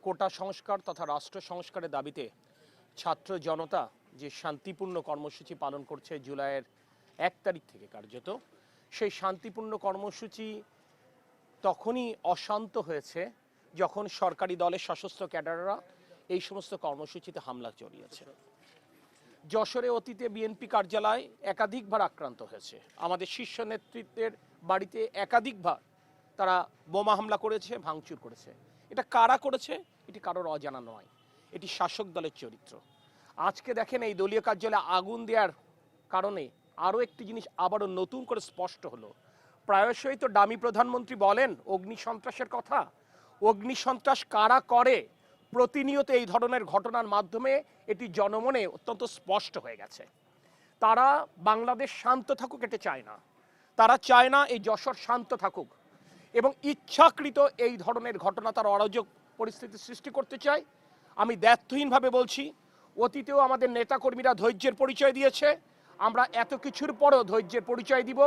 কোটা সংস্কার তথা রাষ্ট্র সংস্কারের দাবিতে ছাত্র জনতা যে শান্তিপূর্ণ কর্মসূচি পালন করছে জুলাইয়ের 1 তারিখ থেকে কার্যত সেই শান্তিপূর্ণ কর্মসূচি তখনই অশান্ত হয়েছে যখন সরকারি দলের সশস্ত্র ক্যাডাররা এই সমস্ত কর্মসূচিতে হামলা চালিয়েছে। যশোরে অতীতে বিএনপি কার্যালয় একাধিকবার আক্রান্ত হয়েছে, আমাদের শীর্ষ নেতৃত্বের বাড়িতে একাধিকবার তারা বোমা হামলা করেছে, ভাঙচুর করেছে। এটা কারা করেছে? এটি কারোর অজানা নয়, এটি শাসক দলের চরিত্র। আজকে দেখেন এই দলীয় কার্যালয়ে আগুন দেওয়ার কারণে আরও একটি জিনিস আবারও নতুন করে স্পষ্ট হলো। প্রায়শই তো ডামি প্রধানমন্ত্রী বলেন অগ্নি সন্ত্রাসের কথা। অগ্নি সন্ত্রাস কারা করে প্রতিনিয়ত এই ধরনের ঘটনার মাধ্যমে এটি জনমনে অত্যন্ত স্পষ্ট হয়ে গেছে। তারা বাংলাদেশ শান্ত থাকুক এটা চায় না, তারা চায় না এই যশোর শান্ত থাকুক এবং ইচ্ছাকৃত এই ধরনের ঘটনা তারা অরাজক পরিস্থিতি সৃষ্টি করতে চায়। আমি দ্ব্যর্থহীনভাবে বলছি, অতীতেও আমাদের নেতাকর্মীরা ধৈর্যের পরিচয় দিয়েছে, আমরা এত কিছুর পরও ধৈর্যের পরিচয় দিব।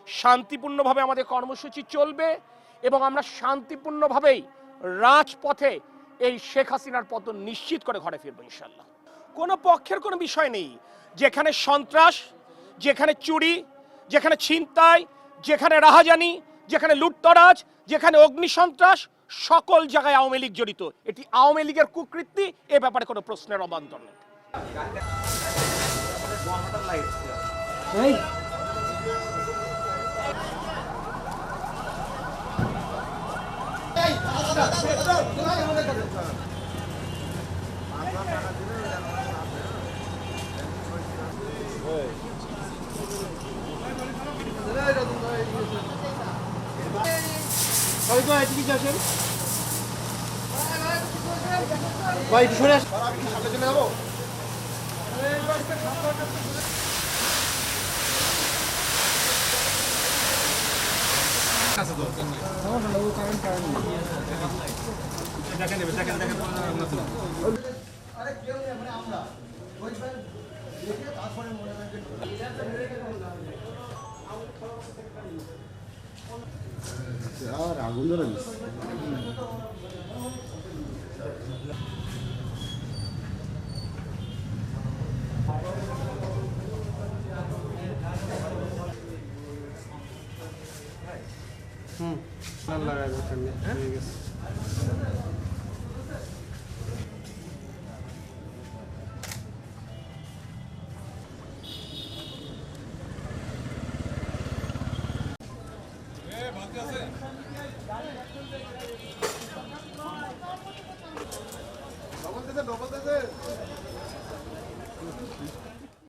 শান্তিপূর্ণভাবে আমাদের কর্মসূচি চলবে এবং আমরা শান্তিপূর্ণভাবেই রাজপথে এই শেখ হাসিনার পতন নিশ্চিত করে ঘরে ফিরবো ইনশাল্লাহ। কোনো পক্ষের কোনো বিষয় নেই। যেখানে সন্ত্রাস, যেখানে চুরি, যেখানে ছিনতাই, যেখানে রাহাজানি, যেখানে লুটতরাজ, যেখানে অগ্নিসন্ত্রাস, সকল জায়গায় আওয়ামী লীগ জড়িত। এটি আওয়ামী লীগের কুকৃতি, এ ব্যাপারে কোনো প্রশ্নের অবান্তর নেই। আগুন ধরে ডবল